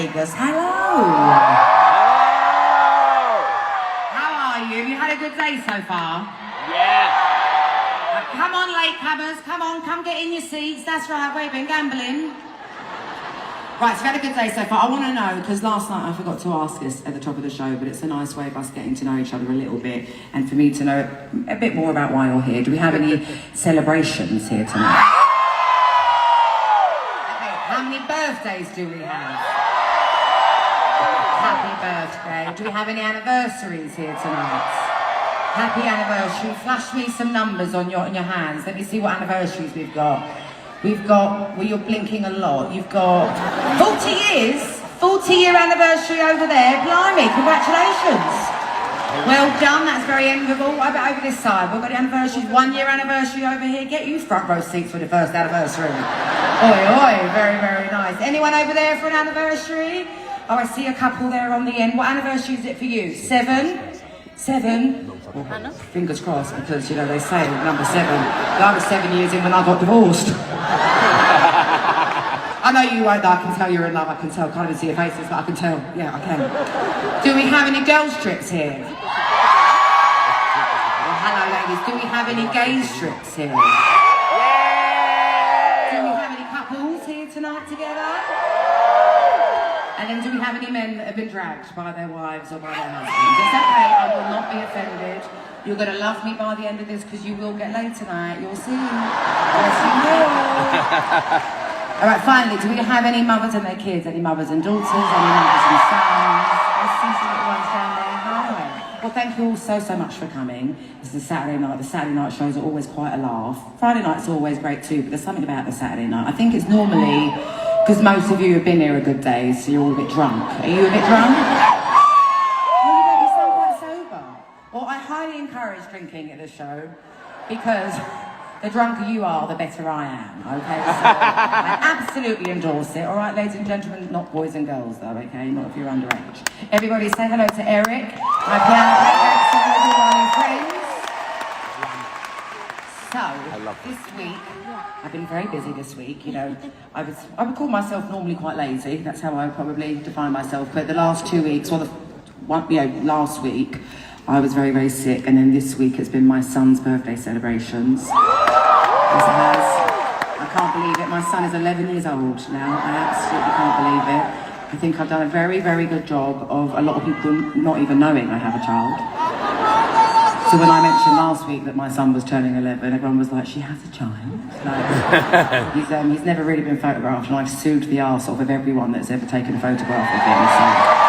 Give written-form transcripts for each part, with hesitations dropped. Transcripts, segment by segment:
Vegas. Hello. How are you? Have you had a good day so far? Yeah. Come on, latecomers. Come on, come get in your seats. That's right, we've been gambling. Right, so we've had a good day so far. I want to know, because last night I forgot to ask this at the top of the show, but it's a nice way of us getting to know each other a little bit, and for me to know a bit more about why you're here. Do we have any celebrations here tonight? Okay, how many birthdays do we have? Happy birthday. Do we have any anniversaries here tonight? Happy anniversary. Flash me some numbers on your hands. Let me see what anniversaries we've got. We've got, well, you're blinking a lot. You've got 40 years, 40-year anniversary over there. Blimey, congratulations. Well done, that's very enviable. What about over this side? We've got the anniversaries, 1-year anniversary over here. Get you front row seats for the first anniversary. Oi, oi, very, very nice. Anyone over there for an anniversary? Oh, I see a couple there on the end. What anniversary is it for you? 7? 7? Well, fingers crossed, because, you know, they say number 7. I was 7 years in when I got divorced. I know you won't, I can tell you're in love, I can tell. Can't even see your faces, but I can tell. Yeah, I can. Do we have any girls' trips here? Well, hello, ladies. Do we have any gays' trips here? Do we have any couples here tonight together? And then do we have any men that have been dragged by their wives or by their husbands? It's okay, I will not be offended. You're going to love me by the end of this because you will get laid tonight. You'll see. Yes, you will. All right, finally, do we have any mothers and their kids? Any mothers and daughters? Any mothers and sons? I see some little ones down there. Hi. Well, thank you all so much for coming. This is a Saturday night. The Saturday night shows are always quite a laugh. Friday night's always great too, but there's something about the Saturday night. I think it's normally because most of you have been here a good day, so you're all a bit drunk. Are you a bit drunk? Well, you don't, you sound quite sober. Well, I highly encourage drinking at this show because the drunker you are, the better I am, okay? So I absolutely endorse it, all right, ladies and gentlemen? Not boys and girls, though, okay? Not if you're underage. Everybody say hello to Eric, my piano player, to everyone and friends. So, this week, I've been very busy this week, you know. I would call myself normally quite lazy, that's how I would probably define myself, but the last 2 weeks, last week, I was very, very sick, and then this week it's been my son's birthday celebrations. Yes, it has. I can't believe it. My son is 11 years old now. I absolutely can't believe it. I think I've done a very, very good job of a lot of people not even knowing I have a child. So when I mentioned last week that my son was turning 11, everyone was like, she has a child. Like, he's never really been photographed, and I've sued the arse off of everyone that's ever taken a photograph of him. So.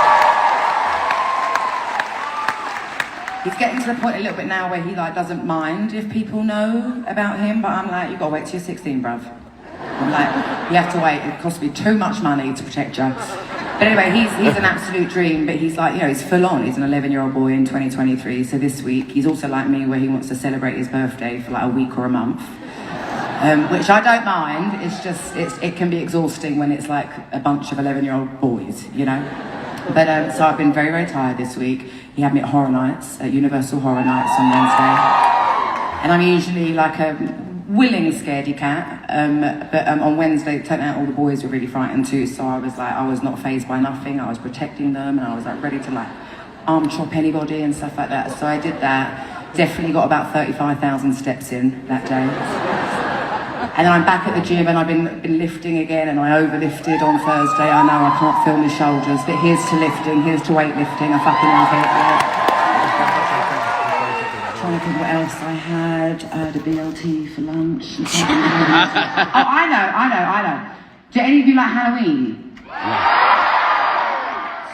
He's getting to the point a little bit now where he doesn't mind if people know about him, but I'm like, you've got to wait till you're 16, bruv. I'm like, you have to wait, it costs me too much money to protect you. But anyway, he's an absolute dream, but he's like, you know, he's full on. He's an 11-year-old boy in 2023, so this week, he's also like me where he wants to celebrate his birthday for like a week or a month. Which I don't mind, it's just, it can be exhausting when it's like a bunch of 11-year-old boys, you know? But so I've been very, very tired this week. He had me at Horror Nights, at Universal Horror Nights on Wednesday. And I'm usually like a willing scaredy cat, but on Wednesday it turned out all the boys were really frightened too, so I was like, I was not fazed by nothing, I was protecting them, and I was like ready to like arm chop anybody and stuff like that. So I did that, definitely got about 35,000 steps in that day. And then I'm back at the gym and I've been lifting again, and I overlifted on Thursday. I know I can't feel my shoulders, but here's to lifting, here's to weightlifting. I fucking love it. Yeah. Trying to think what else I had. I had a BLT for lunch. Oh, I know. Do any of you like Halloween?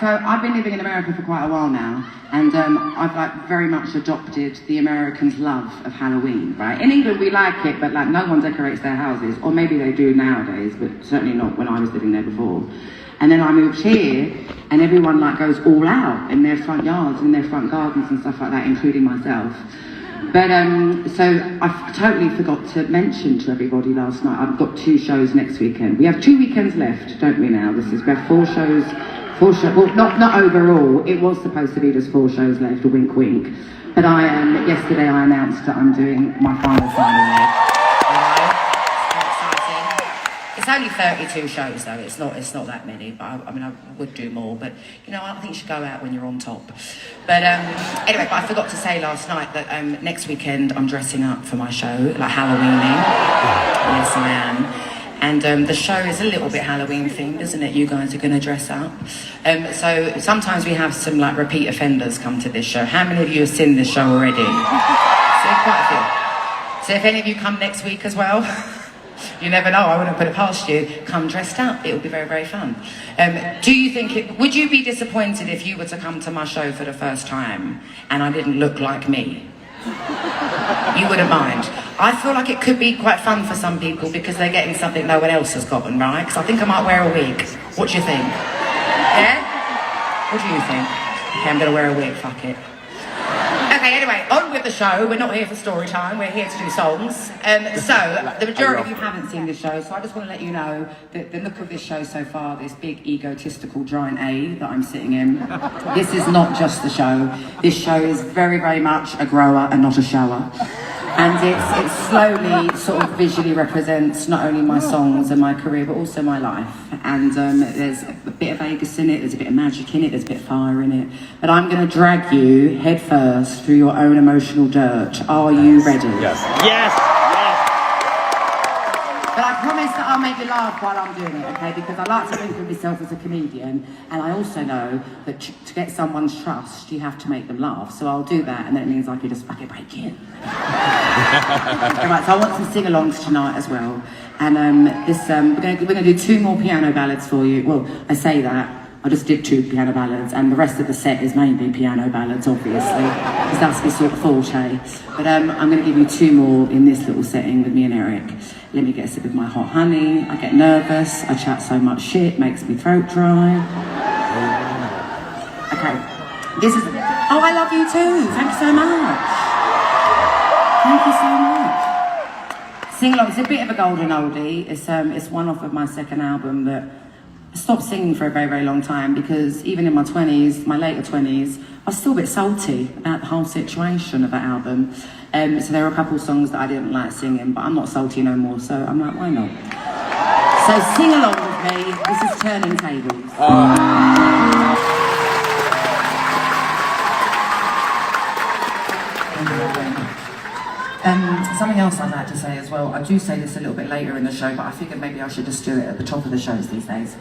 So I've been living in America for quite a while now, and I've like very much adopted the Americans' love of Halloween, right? In England we like it, but like no one decorates their houses, or maybe they do nowadays, but certainly not when I was living there before. And then I moved here, and everyone like goes all out in their front yards, in their front gardens and stuff like that, including myself. But so I totally forgot to mention to everybody last night, I've got 2 shows next weekend. We have 2 weekends left, don't we now? We have 4 shows. Well, not overall. It was supposed to be just 4 shows left, a wink wink. But yesterday I announced that I'm doing my final leg. It's It's only 32 shows though. It's not that many. But I mean, I would do more. But you know, I think you should go out when you're on top. But anyway, but I forgot to say last night that next weekend I'm dressing up for my show, like Halloweening. Yes, I am. And the show is a little bit Halloween themed, isn't it? You guys are going to dress up. So sometimes we have some like repeat offenders come to this show. How many of you have seen this show already? So quite a few. So if any of you come next week as well, you never know, I wouldn't put it past you. Come dressed up, it will be very, very fun. Do you think, would you be disappointed if you were to come to my show for the first time and I didn't look like me? You wouldn't mind. I feel like it could be quite fun for some people because they're getting something no one else has gotten, right? Because I think I might wear a wig. What do you think? Yeah? What do you think? Okay, I'm gonna wear a wig, fuck it. Okay, anyway, on with the show. We're not here for story time, we're here to do songs. So, the majority of you haven't seen this show, so I just want to let you know that the look of this show so far, this big egotistical giant A that I'm sitting in, this is not just the show. This show is very, very much a grower and not a shower. And it slowly sort of visually represents not only my songs and my career, but also my life. And there's a bit of Vegas in it, there's a bit of magic in it, there's a bit of fire in it. But I'm going to drag you head first through your own emotional dirt. Are you ready? Yes. Yes. But I promise that I'll make you laugh while I'm doing it, okay? Because I like to think of myself as a comedian, and I also know that to get someone's trust, you have to make them laugh. So I'll do that, and then it means I can just fucking break in. Alright, so I want some sing-alongs tonight as well. And we're gonna do 2 more piano ballads for you. Well, I say that. I just did 2 piano ballads, and the rest of the set is mainly piano ballads, obviously, because that's my sort of forte. But I'm going to give you 2 more in this little setting with me and Eric. Let me get a sip of my hot honey. I get nervous. I chat so much shit, makes me throat dry. Okay, this is. Oh, I love you too. Thank you so much. Thank you so much. Sing along. It's a bit of a golden oldie. It's one off of my second album that. I stopped singing for a very, very long time because even in my 20s, my later 20s, I was still a bit salty about the whole situation of that album. So there were a couple of songs that I didn't like singing, but I'm not salty no more, so I'm like, why not? So sing along with me. This is Turning Tables. Something else I'd like to say as well, I do say this a little bit later in the show, but I figured maybe I should just do it at the top of the shows these days.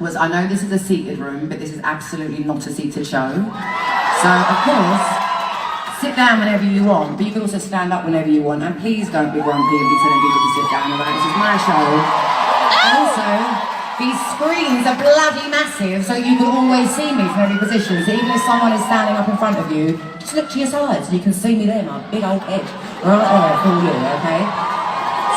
I know this is a seated room, but this is absolutely not a seated show. So, of course, sit down whenever you want, but you can also stand up whenever you want, and please don't be grumpy and be telling people to sit down, alright? This is my show. And also, these screens are bloody massive, so you can always see me from every position. So even if someone is standing up in front of you, just look to your side so you can see me there, my big old head. Right there for you, okay?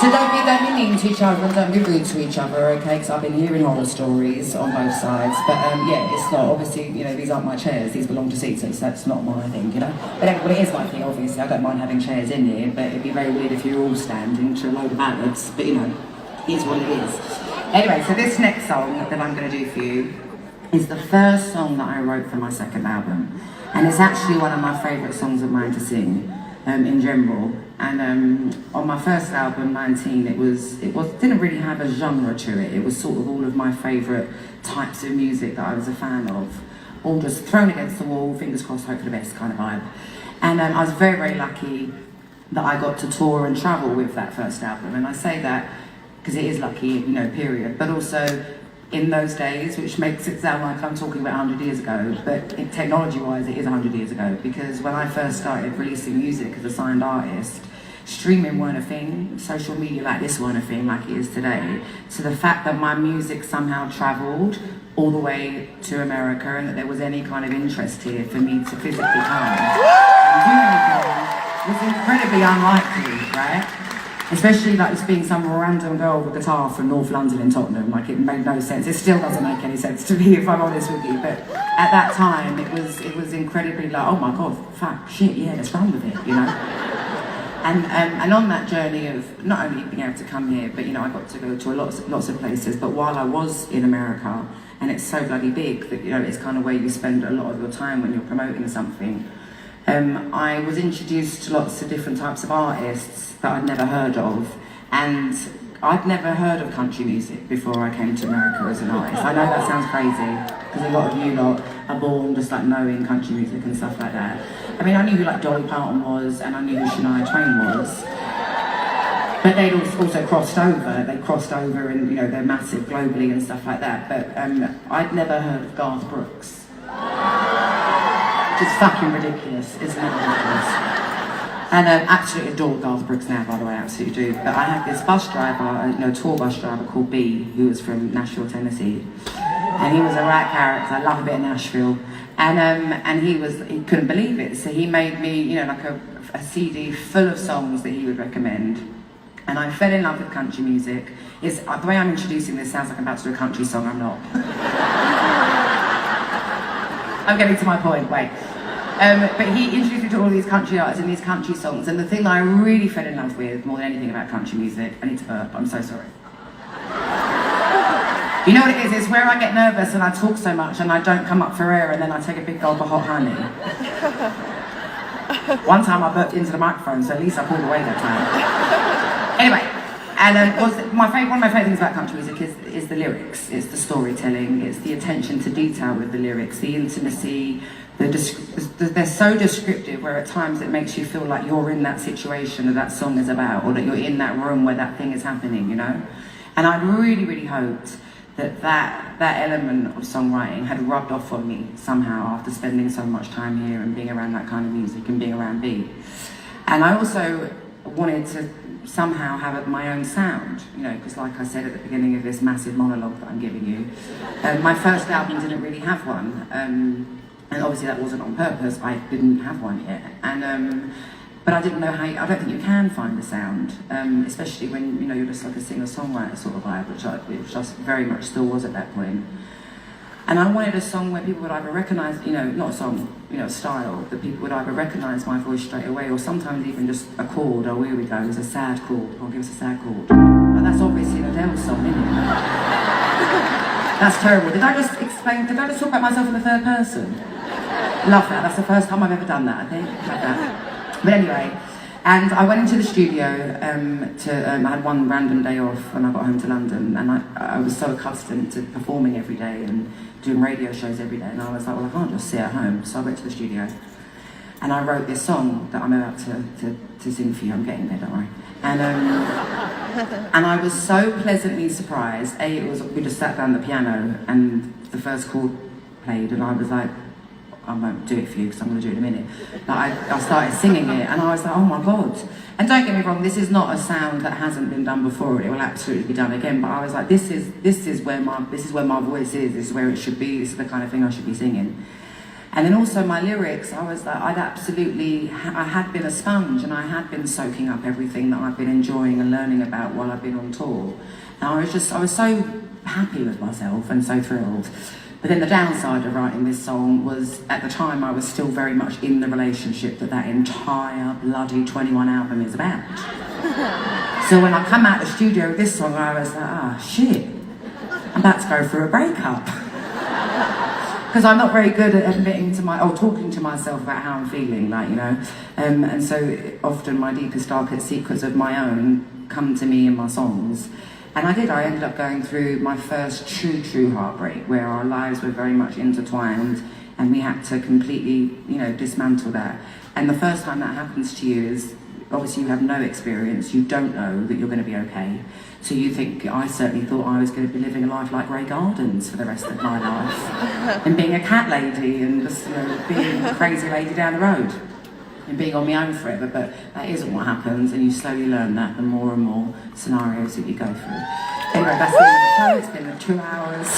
So don't be mean to each other and don't be rude to each other, okay? Because I've been hearing horror stories on both sides. But yeah, it's not, obviously, you know, these aren't my chairs, these belong to seaters, so that's not my thing, you know? But it is my thing, obviously. I don't mind having chairs in here, but it'd be very weird if you're all standing to a load of ballads. But you know, it's what it is. Anyway, so this next song that I'm going to do for you is the first song that I wrote for my second album. And it's actually one of my favourite songs of mine to sing. In general, and on my first album, 19, it didn't really have a genre to it. It was sort of all of my favourite types of music that I was a fan of, all just thrown against the wall, fingers crossed, hope for the best kind of vibe. And I was very, very lucky that I got to tour and travel with that first album. And I say that because it is lucky, you know, period. But also in those days, which makes it sound like I'm talking about 100 years ago, but technology-wise, it is 100 years ago. Because when I first started releasing music as a signed artist, streaming weren't a thing, social media like this weren't a thing like it is today. So the fact that my music somehow travelled all the way to America and that there was any kind of interest here for me to physically come and do anything was incredibly unlikely, right? Especially like just being some random girl with a guitar from North London in Tottenham, like it made no sense. It still doesn't make any sense to me if I'm honest with you, but at that time it was incredibly like, oh my god, fuck, shit, yeah, let's run with it, you know? And on that journey of not only being able to come here, but you know, I got to go to lots of places, but while I was in America, and it's so bloody big that, you know, it's kind of where you spend a lot of your time when you're promoting something, I was introduced to lots of different types of artists that I'd never heard of, and I'd never heard of country music before I came to America as an artist. I know that sounds crazy, because a lot of you lot are born just like knowing country music and stuff like that. I mean, I knew who like Dolly Parton was, and I knew who Shania Twain was. But they'd also crossed over. They crossed over, and you know they're massive globally and stuff like that. But I'd never heard of Garth Brooks. Which is fucking ridiculous, isn't it? Ridiculous? And absolutely adore Garth Brooks now, by the way, absolutely do. But I had this bus driver, tour bus driver called B, who was from Nashville, Tennessee, and he was a right character. I love a bit of Nashville, and he couldn't believe it. So he made me, like a CD full of songs that he would recommend. And I fell in love with country music. The way I'm introducing this sounds like I'm about to do a country song. I'm not. I'm getting to my point. Wait. But he introduced me to all these country artists and these country songs, and the thing that I really fell in love with more than anything about country music, I need to burp, I'm so sorry. You know what it is? It's where I get nervous and I talk so much and I don't come up for air, and then I take a big gulp of hot honey. One time I burped into the microphone, so at least I pulled away that time. Anyway, and one of my favourite things about country music is the lyrics, it's the storytelling, it's the attention to detail with the lyrics, the intimacy. They're so descriptive, where at times it makes you feel like you're in that situation that song is about, or that you're in that room where that thing is happening, And I really, really hoped that element of songwriting had rubbed off on me somehow after spending so much time here and being around that kind of music and being around B. And I also wanted to somehow have my own sound, because like I said at the beginning of this massive monologue that I'm giving you, my first album didn't really have one. And obviously that wasn't on purpose, I didn't have one yet. But I didn't know I don't think you can find the sound, especially when, you're just like a singer-songwriter sort of vibe, which I very much still was at that point. And I wanted a song where people would either recognise, not a song, a style, that people would either recognise my voice straight away, or sometimes even just a chord. Oh, here we go, it's a sad chord. Oh, give us a sad chord. And that's obviously an Adele song, isn't it? That's terrible. Did I just talk about myself in the third person? Love that. That's the first time I've ever done that, I think. Like that. But anyway, and I went into the studio I had one random day off when I got home to London, and I was so accustomed to performing every day and doing radio shows every day, and I was like, well, I can't just sit at home. So I went to the studio, and I wrote this song that I'm about to sing for you. I'm getting there, don't worry. And I was so pleasantly surprised. We just sat down at the piano, and the first chord played, and I was like, I won't do it for you because I'm going to do it in a minute. But I started singing it, and I was like, oh my God. And don't get me wrong, this is not a sound that hasn't been done before. It will absolutely be done again. But I was like, this is where my voice is. This is where it should be. This is the kind of thing I should be singing. And then also my lyrics, I was like, I had been a sponge, and I had been soaking up everything that I've been enjoying and learning about while I've been on tour. And I was so happy with myself and so thrilled. But then the downside of writing this song was, at the time, I was still very much in the relationship that entire bloody 21 album is about. So when I come out of the studio with this song, I was like, shit, I'm about to go through a breakup. Because I'm not very good at talking to myself about how I'm feeling, and so often my deepest, darkest secrets of my own come to me in my songs. And I ended up going through my first true heartbreak, where our lives were very much intertwined, and we had to completely, dismantle that. And the first time that happens to you is, obviously you have no experience, you don't know that you're going to be okay. So you think, I certainly thought I was going to be living a life like Grey Gardens for the rest of my life. And being a cat lady, and just, being a crazy lady down the road. And being on my own forever, but that isn't what happens, and you slowly learn that the more and more scenarios that you go through. Anyway, that's the end of the show. It's been 2 hours.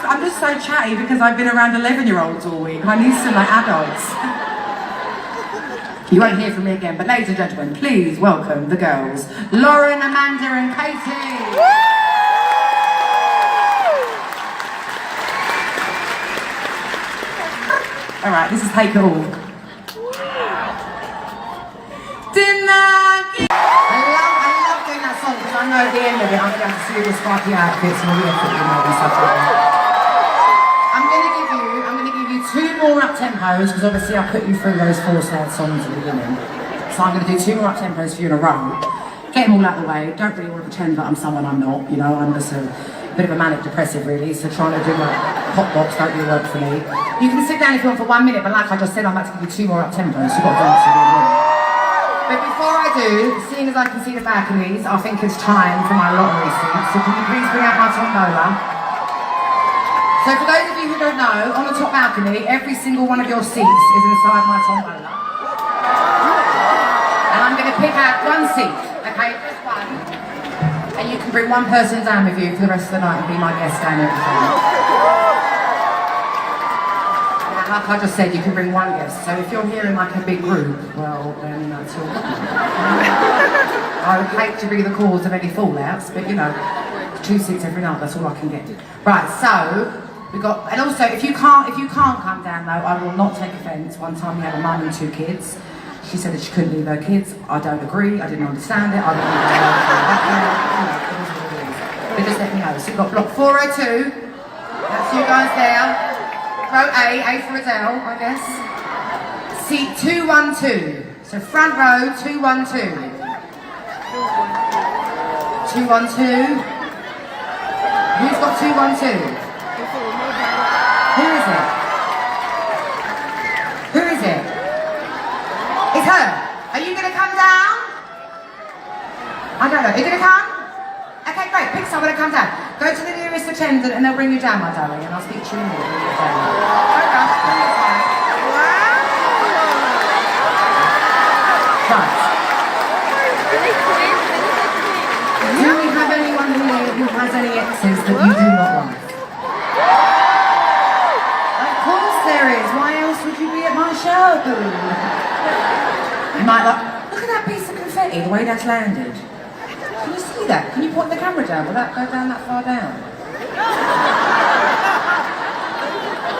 I'm just so chatty because I've been around 11-year-olds all week. I need some adults. You won't hear from me again, but ladies and gentlemen, please welcome the girls, Lauren, Amanda, and Katie. All right, this is Take It All. I love doing that song because I know at the end of it I'm going to have to see all the sparkly outfits and all the effort you made and stuff like that. I'm going to give you 2 more up tempos because obviously I put you through those 4 sad songs at the beginning. So I'm going to do 2 more up-tempos for you in a row. Get them all out of the way. Don't really want to pretend that I'm someone I'm not, you know, I'm just a bit of a manic depressive really, so trying to do my pop box don't really work for me. You can sit down if you want for 1 minute, but like I just said, I'm about to give you 2 more up-tempos, so you've got to dance in a minute. But before I do, seeing as I can see the balconies, I think it's time for my lottery seats, so can you please bring out my tombola? So for those of you who don't know, on the top balcony, every single one of your seats is inside my tombola. And I'm going to pick out 1 seat, okay, just 1. And you can bring 1 person down with you for the rest of the night and be my guest down every time. Like I just said, you can bring 1 guest. So if you're here in like a big group, well, then that's all. I would hate to be the cause of any fallouts, but you know, 2 seats every night, that's all I can get. Right, so we got, and also if you can't come down though, I will not take offence. One time we had a mum and 2 kids. She said that she couldn't leave her kids. I don't agree, I didn't understand it, I didn't know. But just let me know. So you've got block 402, that's you guys there. Row A for Adele, I guess. Seat 212. So front row, 212. 212. Who's got 212? Who is it? Who is it? It's her. Are you going to come down? I don't know. Are you going to come? Okay, great. Pick someone and come down. Go to the nearest attendant and they'll bring you down, my darling, and I'll speak to you in a minute. Right. Do we have anyone here who has any exes that you do not like? Of course there is. Why else would you be at my show? You might look at that piece of confetti, the way that's landed. Can you see that? Can you point the camera down? Will that go down that far down?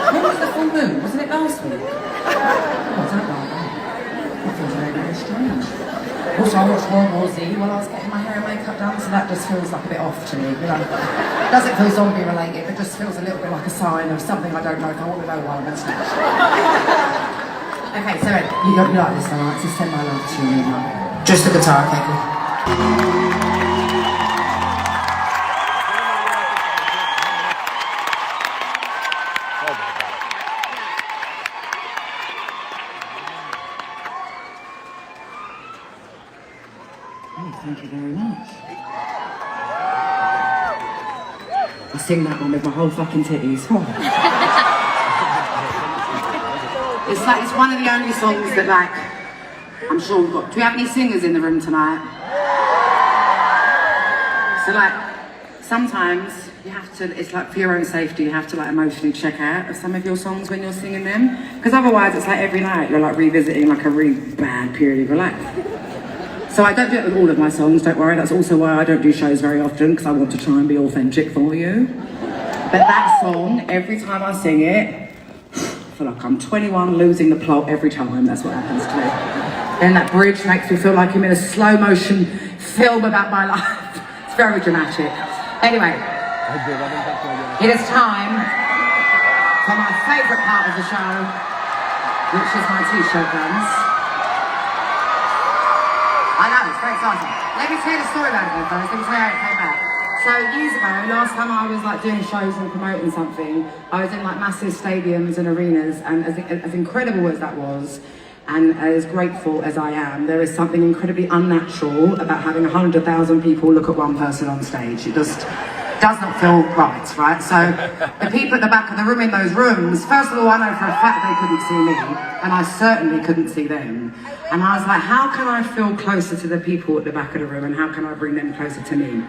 When was the full moon? Wasn't it last week? Oh, was that like that? That feels very, very strange. Also, I watched World War Z while I was getting my hair and makeup done, so that just feels like a bit off to me. You know, it doesn't feel zombie related, it just feels a little bit like a sign of something I don't know, I want to know why I'm going to snatch. Okay, so you like this song, right? So send my love to you, man. Just the guitar, okay, cool. Thank you very much. I sing that one with my whole fucking titties. It's one of the only songs that I'm sure we've got. Do we have any singers in the room tonight? So sometimes you have to, it's like for your own safety, you have to emotionally check out of some of your songs when you're singing them. Because otherwise it's every night you're revisiting a really bad period of your life. So I don't do it with all of my songs, don't worry. That's also why I don't do shows very often, because I want to try and be authentic for you. But that song, every time I sing it, I feel like I'm 21 losing the plot every time. That's what happens to me. Then that bridge makes me feel like I'm in a slow motion film about my life. It's very dramatic. Anyway, it is time for my favourite part of the show, which is my t-shirt dance. I know, it's very exciting. Let me tell you the story about it first. Let me tell you how it came out. So years ago, last time I was doing shows and promoting something, I was in massive stadiums and arenas, and as incredible as that was, and as grateful as I am, there is something incredibly unnatural about having 100,000 people look at one person on stage. It just does not feel right? So the people at the back of the room in those rooms, first of all, I know for a fact they couldn't see me, and I certainly couldn't see them. And I was like, how can I feel closer to the people at the back of the room, and how can I bring them closer to me?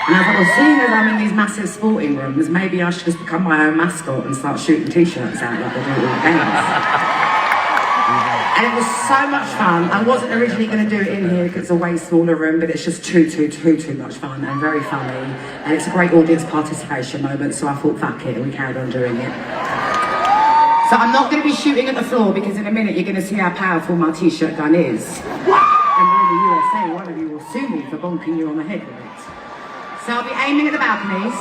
And I thought, well, seeing as I'm in these massive sporting rooms, maybe I should just become my own mascot and start shooting t-shirts out like they do at all games. And it was so much fun. I wasn't originally going to do it in here because it's a way smaller room, but it's just too much fun and very funny. And it's a great audience participation moment, so I thought, fuck it, and we carried on doing it. So I'm not going to be shooting at the floor because in a minute you're going to see how powerful my t-shirt gun is. And we're in the USA, one of you will sue me for bonking you on the head with it. So I'll be aiming at the balconies.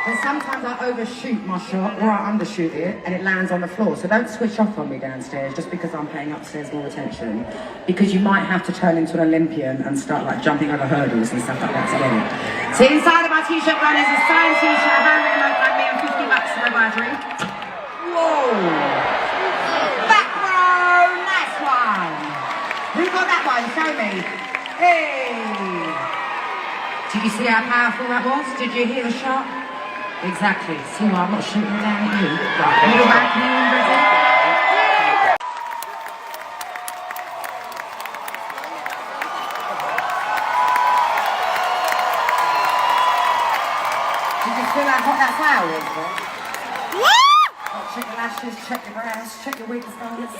Because sometimes I overshoot my shot or I undershoot it and it lands on the floor. So don't switch off on me downstairs just because I'm paying upstairs more attention. Because you might have to turn into an Olympian and start like jumping over hurdles and stuff like that to get it. So inside of my t-shirt run is a signed t-shirt, handwritten note by me and $50 to my battery. Whoa! Back row, nice one! Who got that one? Show me. Hey! Did you see how powerful that was? Did you hear the shot? Exactly. See why I'm not shooting down at you? Right, middle back, knee, ready? Did you feel how hot that flower is, bro? Yeah! Check your lashes, check your brows, check your wig stars.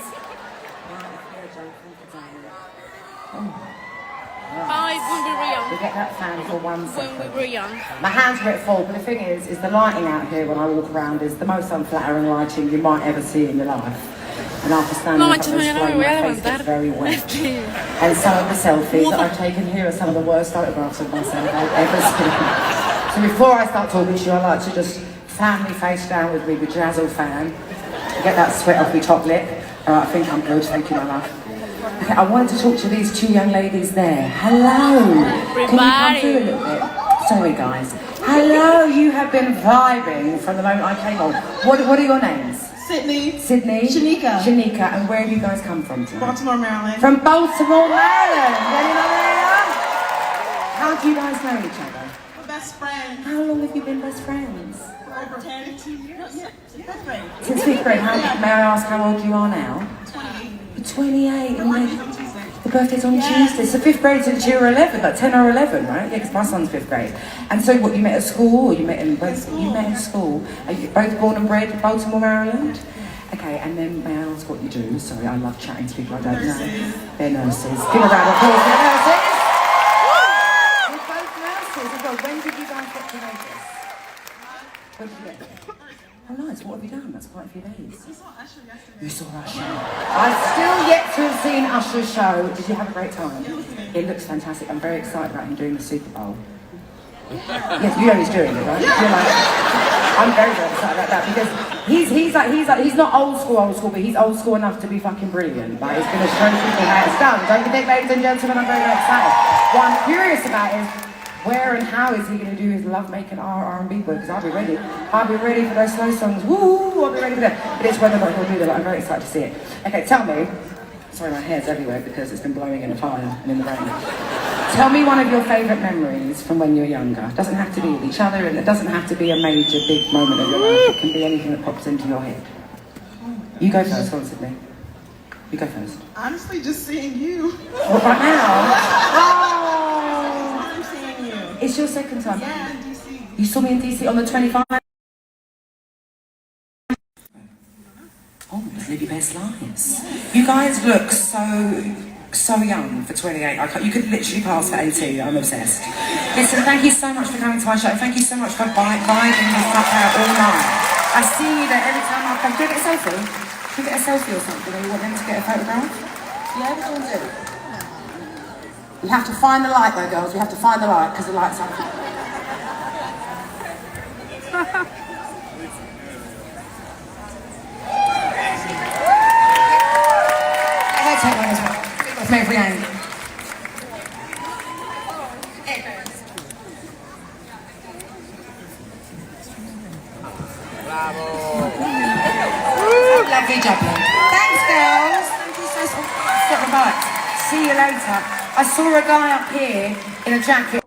When we were young. We get that fan for 1 second. When we were young. My hands are at full, but the thing is the lighting out here when I walk around is the most unflattering lighting you might ever see in your life. And after standing up on this flame, my face gets very wet. And some of the selfies that I've taken here are some of the worst photographs of myself I've ever seen. So before I start talking to you, I like to just fan me face down with me bejazzle fan. Get that sweat off my top lip. Alright, I think I'm good, thank you, my love. Okay, I wanted to talk to these two young ladies there. Hello! Can you come through a little bit? Sorry guys. Hello, you have been vibing from the moment I came on. What are your names? Sydney. Sydney. Shanika. Shanika, and where have you guys come from tonight? Baltimore, Maryland. From Baltimore, Maryland! How do you guys know each other? We're best friends. How long have you been best friends? For over 10 years. Yeah, fifth grade. Since 5th grade. May I ask how old you are now? 28. 28. The birthday's on Tuesday. The birthday's on Tuesday. So 5th grade since you were 11, like 10 or 11, right? Yeah, because my son's 5th grade. And so what, you met at school or you met in both? You met in school. Are you both born and bred in Baltimore, Maryland? Okay, and then may I ask what you do? Sorry, I love chatting to people I don't know. They're nurses. Give a round of applause for the nurses. We're both nurses as well. When did you guys get to Vegas? When did you get there? Oh nice, what have you done? That's quite a few days. We saw Usher yesterday. You saw Usher. I've still yet to have seen Usher's show. Did you have a great time? It looks fantastic. I'm very excited about him doing the Super Bowl. Yes, you know he's doing it, right? You're like, I'm very, very excited about that because he's not old school, but he's old school enough to be fucking brilliant. Like he's gonna show people how it's done. Don't you think, ladies and gentlemen? I'm very, very excited. What I'm curious about is where and how is he going to do his love-making R&B work? Because I'll be ready. I'll be ready for those slow songs. Woo! I'll be ready for that. But it's whether or not he'll do that. I'm very excited to see it. Okay, tell me. Sorry, my hair's everywhere because it's been blowing in a fire and in the rain. Tell me one of your favourite memories from when you're younger. It doesn't have to be with each other, and it doesn't have to be a major, big moment of your life. It can be anything that pops into your head. You go first, go on, Sydney. You go first. Honestly, just seeing you. What, right now? Oh! I'm seeing you. It's your second time? Yeah, in DC. You saw me in DC on the 25th? Oh, live your best lives. You guys look so young for 28. You could literally pass for 18. I'm obsessed. Listen, thank you so much for coming to my show. Thank you so much for vibing this stuff out all night. I see you there every time I come. Do you get a selfie? Do you get a selfie or something? Or you want them to get a photograph? Yeah, what do you want to do? You have to find the light though, girls. We have to find the light because the light's on. I'll take one as well. Let's make it end. Bravo! Lovely jubbling. Thanks, girls. Thank you so much. See you later. I saw a guy up here in a jacket.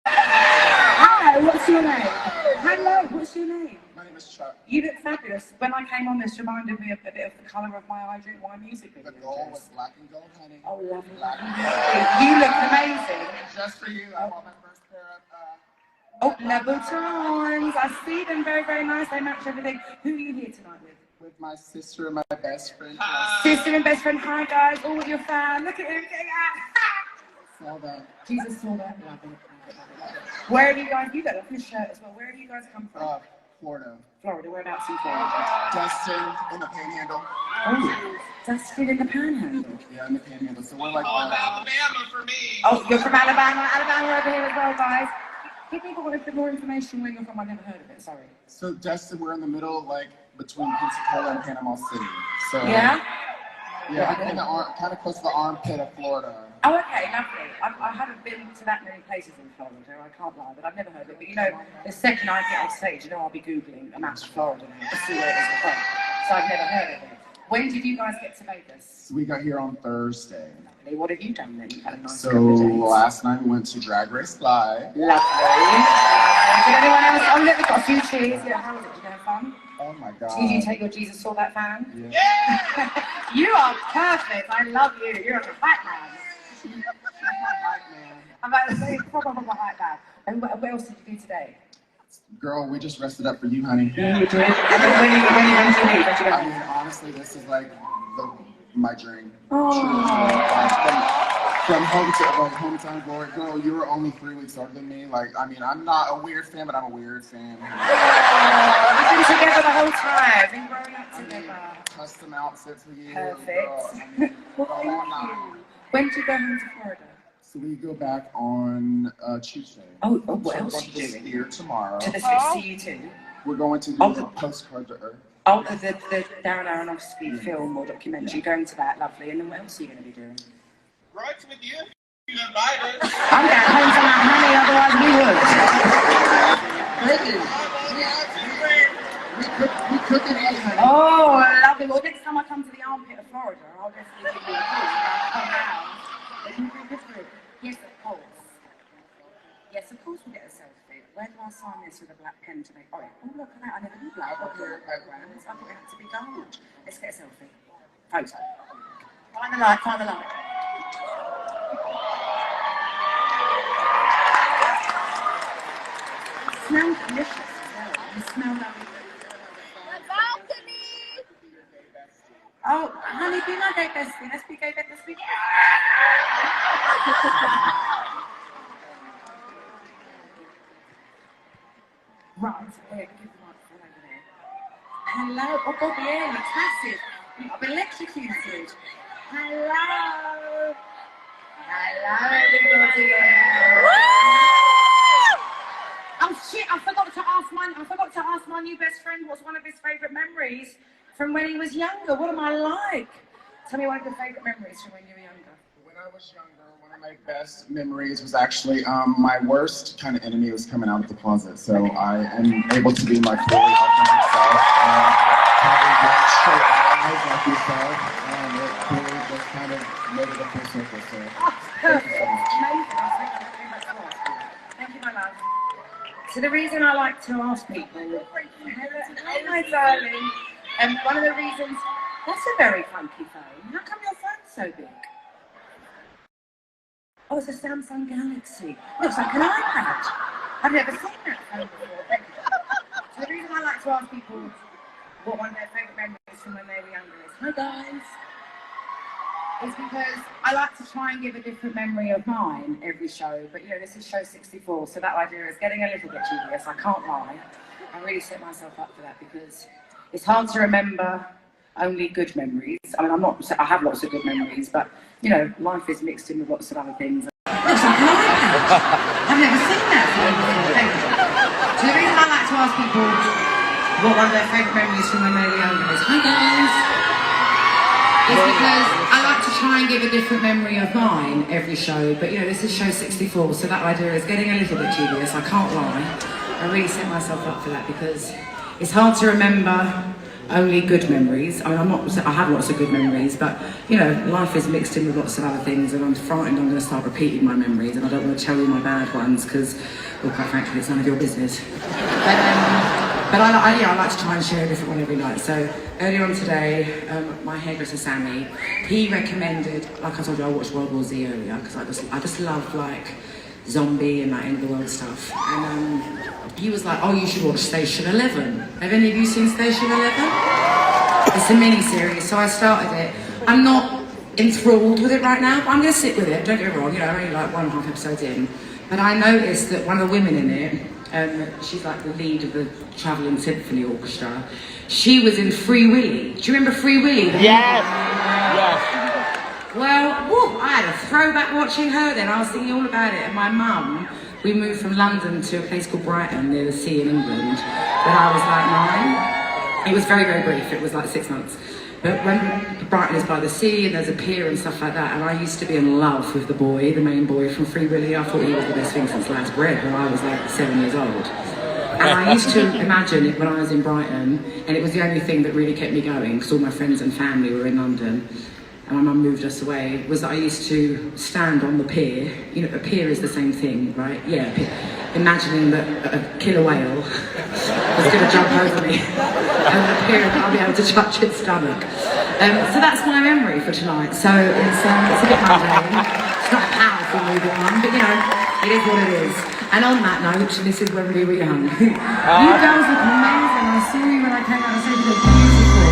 Hello, what's your name? Hello, what's your name? My name is Chuck. You look fabulous. When I came on this, reminded me of a bit of the colour of my I Drink Wine music video. The gold was black and gold, honey. Oh, lovely. Black and gold. You look amazing. Just for you, I bought my first pair of, Oh, Louboutins. I see them, very, very nice. They match everything. Who are you here tonight with? with my sister and my best friend. Sister and best friend. Hi, guys. All with your fan. Look at him. Saw that. Jesus saw that. Love it. Where have you guys? You got a fish shirt as well. Where have you guys come from? Florida. Florida, whereabouts in Florida? Dustin in the Panhandle. Oh, Dustin in the Panhandle. Yeah, in the Panhandle. So we're like. Alabama for me. Oh, you're from Alabama. Alabama over here as well, guys. Give people a bit more information where you're from. I've never heard of it. Sorry. So Dustin, we're in the middle, like between Pensacola and Panama City. So Yeah. Yeah, kind of close to the armpit of Florida. Oh, okay, lovely. I haven't been to that many places in Florida, I can't lie, but I've never heard of it. But you know, the second I get on stage, you know, I'll be Googling a match of Florida now to see where it is from. So I've never heard of it. When did you guys get to Vegas? So we got here on Thursday. Lovely. What have you done then? You've had a nice So couple of days. last night we went to Drag Race Live. Lovely. Did anyone else? Oh, look, we've got a few cheers. Yeah, how was it? Did you have fun? Oh my God. Did you take your Jesus Saw That fan? Yeah. You are perfect. I love you. You're a hype man. I'm about to say, proper hype man. And what else did you do today? Girl, we just rested up for you, honey. Yeah, you did. And then when did you leave? Where'd you go? I mean, honestly, this is like my dream. Oh. From hometown glory. Girl, you were only 3 weeks older than me. Like, I mean, I'm not a weird fan, but I'm a weird fan. We've been together the whole time. Been growing up together. Custom outfits for you. Perfect. Girl, I mean, Well, thank you. When did you go home to Florida? So we go back on Tuesday. Oh, what So else we're are you going to doing? Here tomorrow. To the CU2? We're going to do Oh. a postcard to Earth. Oh, the Darren Aronofsky film or documentary. Going to that, lovely. And then what else are you going to be doing? Right with you. You invited. I'm going home to my honey, otherwise we would. We cook and eat, honey. Oh, lovely. Well, next time I come to the armpit of Florida, I'll definitely give you a call. I'll come round. Let me bring this through. Yes, of course. Yes, of course we'll get a selfie. Where do I sign this with a black pen to make? Oh, look at that. I never knew black programs. I thought it had to be gold. Let's get a selfie. Photo. Find the light, find the light. It smells delicious as well. You smell lovely. The balcony! Oh, honey, be my gay bestie. Let's be gay bestie. Let's be gay. Right, here, give the microphone over there. Hello. Oh, God, yeah, it's massive. I've been electrocuted. Hello. Hello, everybody. Oh shit! I forgot to ask my new best friend what's one of his favourite memories from when he was younger. What am I like? Tell me one of your favourite memories from when you were younger. When I was younger, one of my best memories was actually my worst kind of enemy was coming out of the closet. So I am able to be my fully authentic self. Having black straight eyes like yourself, it really just kind of made it a full circle. So thank you so much. Amazing. Thank you, my love. So the reason I like to ask people, hello, my darling, and one of the reasons, that's a very funky phone. How come your phone's so big? Oh, it's a Samsung Galaxy. Looks like an iPad. I've never seen that phone before. Thank you. So the reason I like to ask people what one of their favourite memories from when they were younger is, hi guys, is because I like to try and give a different memory of mine every show, but you know, this is show 64, so that idea is getting a little bit dubious, I can't lie. I really set myself up for that because it's hard to remember only good memories. I mean, I have lots of good memories, but you know, life is mixed in with lots of other things. Looks like an iPad. I've never seen that before. Thank you. So the reason I like to ask people what one of their favourite memories from when they were younger is, hi guys, is because I like to try and give a different memory of mine every show, but you know, this is show 64, so that idea is getting a little bit dubious, I can't lie. I really set myself up for that because it's hard to remember only good memories. I mean, I have lots of good memories, but you know, life is mixed in with lots of other things, and I'm frightened I'm going to start repeating my memories, and I don't want to tell you my bad ones because, well, quite frankly, it's none of your business. But I like to try and share a different one every night. So earlier on today, my hairdresser Sammy, he recommended, like I told you, I watched World War Z earlier because I just love like zombie and that end of the world stuff. And he was like, oh, you should watch Station 11. Have any of you seen Station 11? It's a mini-series, so I started it. I'm not enthralled with it right now, but I'm going to sit with it, don't get me wrong, you know, I'm only like 1.5 episodes in. But I noticed that one of the women in it She's like the lead of the Travelling Symphony Orchestra. She was in Free Willy. Do you remember Free Willy? Yes! Yes. Well, woo, I had a throwback watching her then. I was thinking all about it. And my mum, we moved from London to a place called Brighton near the sea in England when I was like 9. It was very, very brief. It was like 6 months. But when Brighton is by the sea and there's a pier and stuff like that, and I used to be in love with the boy, the main boy from Free Willy. I thought he was the best thing since sliced bread when I was like 7 years old. And I used to imagine it when I was in Brighton, and it was the only thing that really kept me going, because all my friends and family were in London, and my mum moved us away, was that I used to stand on the pier. You know, a pier is the same thing, right? Yeah, a pier. Imagining that a killer whale was going to jump over me and appear and I'll be able to touch its stomach. So that's my memory for tonight. So it's a bit mundane. It's not a powerful moving one, but you know, it is what it is. And on that note, this is when we were young. You girls look amazing. I saw you when I came out and said you look beautiful.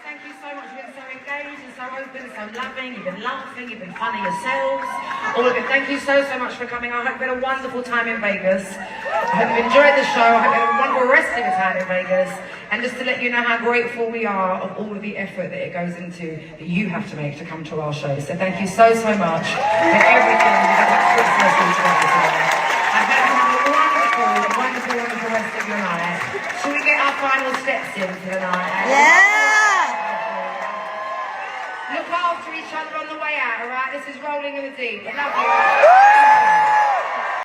Thank you so much. You've been so engaged and so open and so loving. You've been laughing, you've been funny yourselves. All of it. Thank you so much for coming. I hope you had a wonderful time in Vegas. I hope you enjoyed the show. I hope you had a wonderful rest of your time in Vegas. And just to let you know how grateful we are of all of the effort that it goes into, that you have to make to come to our show. So thank you so much for everything. I hope you have a wonderful rest of your night. Shall we get our final steps in for the night? Yeah. Look after each other on the way out, alright? This is Rolling in the Deep. I love you.